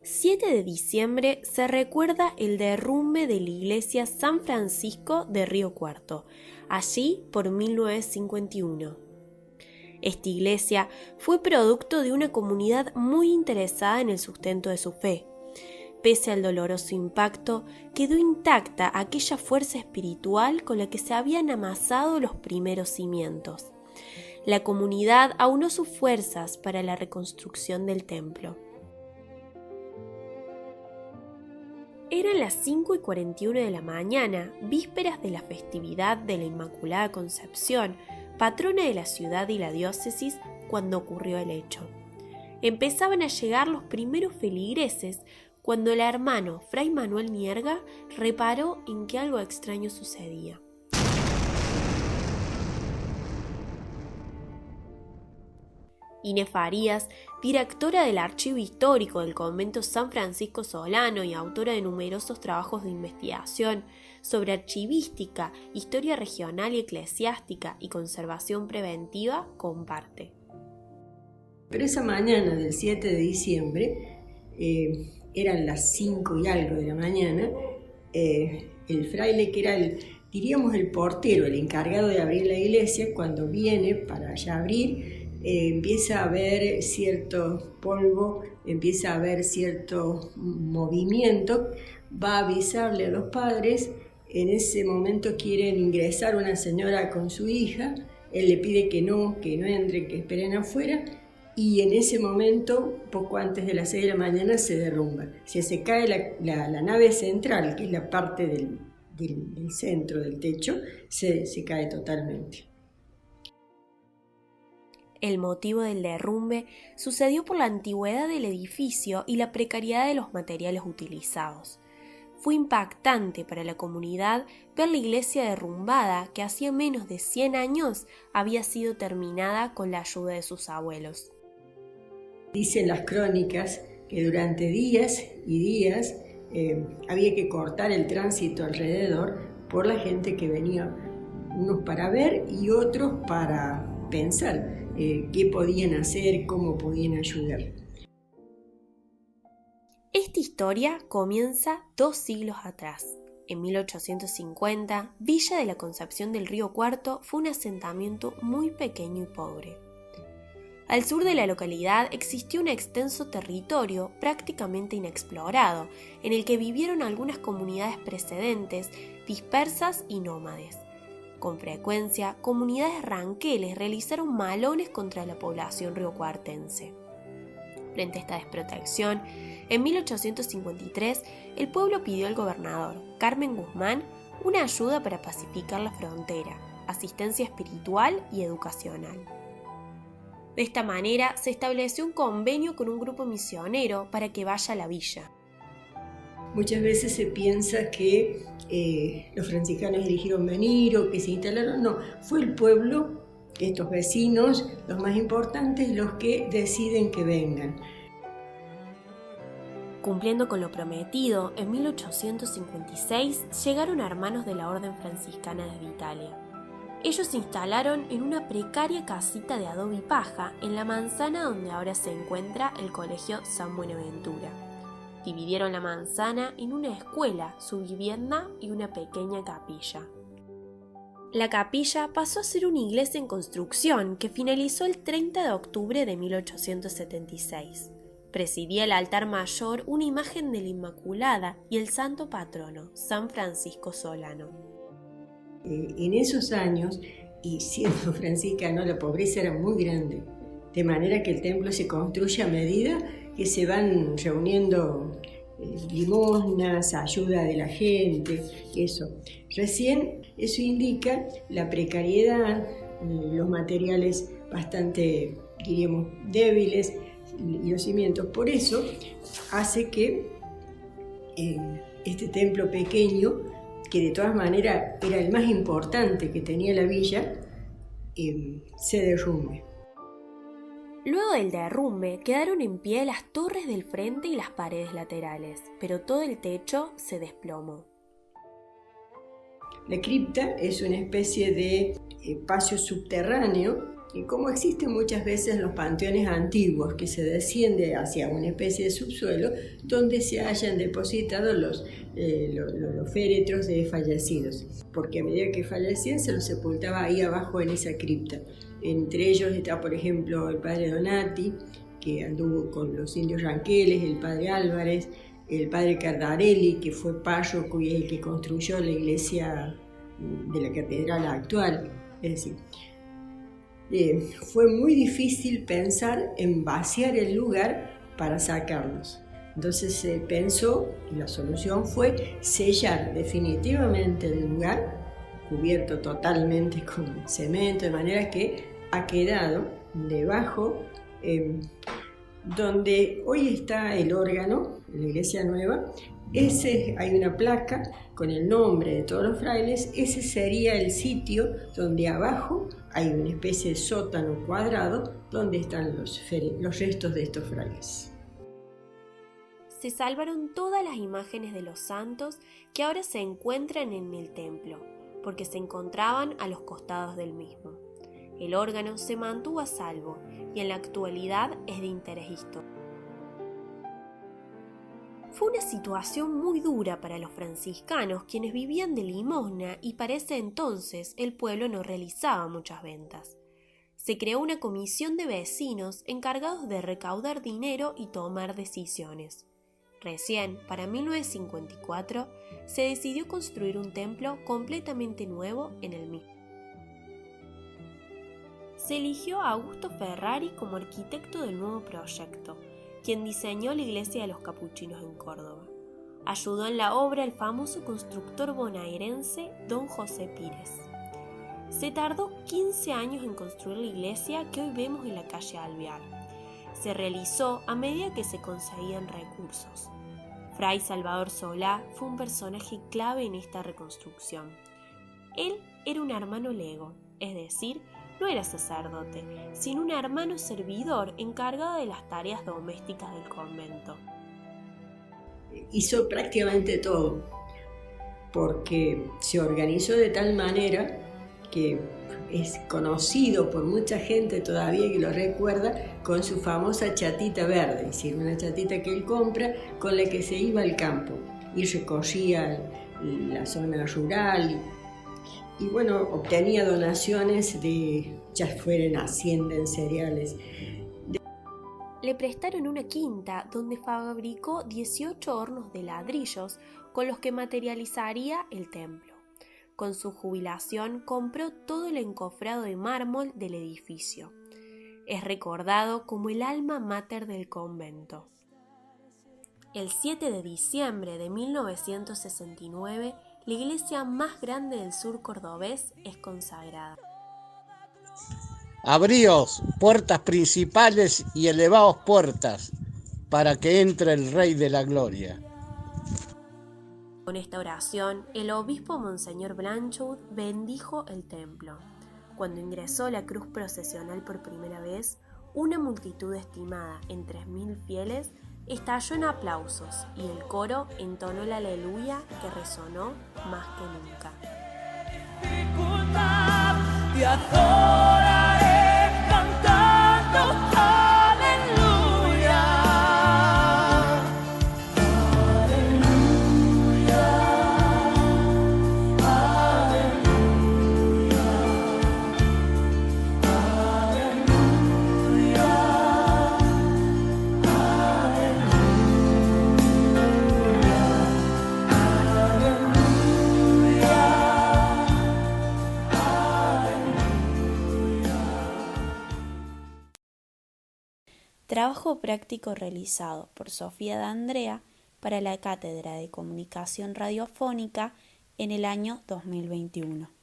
7 de diciembre se recuerda el derrumbe de la iglesia San Francisco de Río Cuarto, allí por 1951. Esta iglesia fue producto de una comunidad muy interesada en el sustento de su fe. Pese al doloroso impacto, quedó intacta aquella fuerza espiritual con la que se habían amasado los primeros cimientos. La comunidad aunó sus fuerzas para la reconstrucción del templo. Eran las 5:41 de la mañana, vísperas de la festividad de la Inmaculada Concepción, patrona de la ciudad y la diócesis, cuando ocurrió el hecho. Empezaban a llegar los primeros feligreses cuando el hermano Fray Manuel Nierga reparó en que algo extraño sucedía. Inés Farías, directora del Archivo Histórico del Convento San Francisco Solano y autora de numerosos trabajos de investigación sobre archivística, historia regional y eclesiástica y conservación preventiva, comparte. Pero esa mañana del 7 de diciembre, eran las 5 y algo de la mañana, el fraile que era el portero, el encargado de abrir la iglesia, cuando viene para ya abrir, empieza a haber cierto polvo, empieza a haber cierto movimiento, va a avisarle a los padres. En ese momento quieren ingresar una señora con su hija, él le pide que no entren, que esperen afuera, y en ese momento, poco antes de las 6 de la mañana, se derrumba. Se cae la nave central, que es la parte del centro del techo, se cae totalmente. El motivo del derrumbe sucedió por la antigüedad del edificio y la precariedad de los materiales utilizados. Fue impactante para la comunidad ver la iglesia derrumbada que hacía menos de 100 años había sido terminada con la ayuda de sus abuelos. Dicen las crónicas que durante días y días había que cortar el tránsito alrededor por la gente que venía, unos para ver y otros para pensar qué podían hacer, cómo podían ayudar. Esta historia comienza 2 siglos atrás. En 1850, Villa de la Concepción del Río Cuarto fue un asentamiento muy pequeño y pobre. Al sur de la localidad existió un extenso territorio prácticamente inexplorado, en el que vivieron algunas comunidades precedentes, dispersas y nómades. Con frecuencia, comunidades ranqueles realizaron malones contra la población riocuartense. Frente a esta desprotección, en 1853, el pueblo pidió al gobernador, Carmen Guzmán, una ayuda para pacificar la frontera, asistencia espiritual y educacional. De esta manera, se estableció un convenio con un grupo misionero para que vaya a la villa. Muchas veces se piensa que los franciscanos eligieron venir o que se instalaron. No, fue el pueblo, estos vecinos, los más importantes, los que deciden que vengan. Cumpliendo con lo prometido, en 1856 llegaron hermanos de la Orden Franciscana desde Italia. Ellos se instalaron en una precaria casita de adobe y paja en la manzana donde ahora se encuentra el Colegio San Buenaventura. Dividieron la manzana en una escuela, su vivienda y una pequeña capilla. La capilla pasó a ser una iglesia en construcción que finalizó el 30 de octubre de 1876. Presidía el altar mayor una imagen de la Inmaculada y el santo patrono, San Francisco Solano. En esos años, y siendo franciscano, la pobreza era muy grande, de manera que el templo se construye a medida que se van reuniendo limosnas, ayuda de la gente, eso. Recién eso indica la precariedad, los materiales bastante, diríamos, débiles y los cimientos. Por eso hace que este templo pequeño, que de todas maneras era el más importante que tenía la villa, se derrumbe. Luego del derrumbe quedaron en pie las torres del frente y las paredes laterales, pero todo el techo se desplomó. La cripta es una especie de espacio subterráneo Y como existen muchas veces los panteones antiguos, que se desciende hacia una especie de subsuelo donde se hayan depositado los féretros de fallecidos, porque a medida que fallecían se los sepultaba ahí abajo en esa cripta. Entre ellos está, por ejemplo, el padre Donati, que anduvo con los indios ranqueles, el padre Álvarez, el padre Cardarelli, que fue párroco y el que construyó la iglesia de la catedral actual. Es decir, fue muy difícil pensar en vaciar el lugar para sacarlos. Entonces se pensó, y la solución fue sellar definitivamente el lugar, cubierto totalmente con cemento, de manera que ha quedado debajo, donde hoy está el órgano, la iglesia nueva. Hay una placa con el nombre de todos los frailes. Ese sería el sitio donde abajo hay una especie de sótano cuadrado donde están los restos de estos frailes. Se salvaron todas las imágenes de los santos que ahora se encuentran en el templo, porque se encontraban a los costados del mismo. El órgano se mantuvo a salvo y en la actualidad es de interés histórico. Fue una situación muy dura para los franciscanos, quienes vivían de limosna y para ese entonces el pueblo no realizaba muchas ventas. Se creó una comisión de vecinos encargados de recaudar dinero y tomar decisiones. Recién, para 1954, se decidió construir un templo completamente nuevo en el mismo. Se eligió a Augusto Ferrari como arquitecto del nuevo proyecto, quien diseñó la iglesia de los capuchinos en Córdoba. Ayudó en la obra el famoso constructor bonaerense Don José Pires. Se tardó 15 años en construir la iglesia que hoy vemos en la calle Alvear. Se realizó a medida que se conseguían recursos. Fray Salvador Solá fue un personaje clave en esta reconstrucción. Él era un hermano lego, es decir, no era sacerdote, sino un hermano servidor encargado de las tareas domésticas del convento. Hizo prácticamente todo, porque se organizó de tal manera que es conocido por mucha gente todavía que lo recuerda con su famosa chatita verde, es decir, una chatita que él compra con la que se iba al campo y recorría la zona rural. Y bueno, obtenía donaciones ya fuera en hacienda, en cereales. Le prestaron una quinta donde fabricó 18 hornos de ladrillos con los que materializaría el templo. Con su jubilación compró todo el encofrado de mármol del edificio. Es recordado como el alma mater del convento. El 7 de diciembre de 1969, la iglesia más grande del sur cordobés es consagrada. Abríos puertas principales y elevaos puertas, para que entre el Rey de la Gloria. Con esta oración, el obispo Monseñor Blanchard bendijo el templo. Cuando ingresó la cruz procesional por primera vez, una multitud estimada en 3.000 fieles estalló en aplausos y el coro entonó la aleluya que resonó más que nunca. Te adoraré cantando aleluya. Aleluya. Aleluya. Trabajo práctico realizado por Sofía D'Andrea para la Cátedra de Comunicación Radiofónica en el año 2021.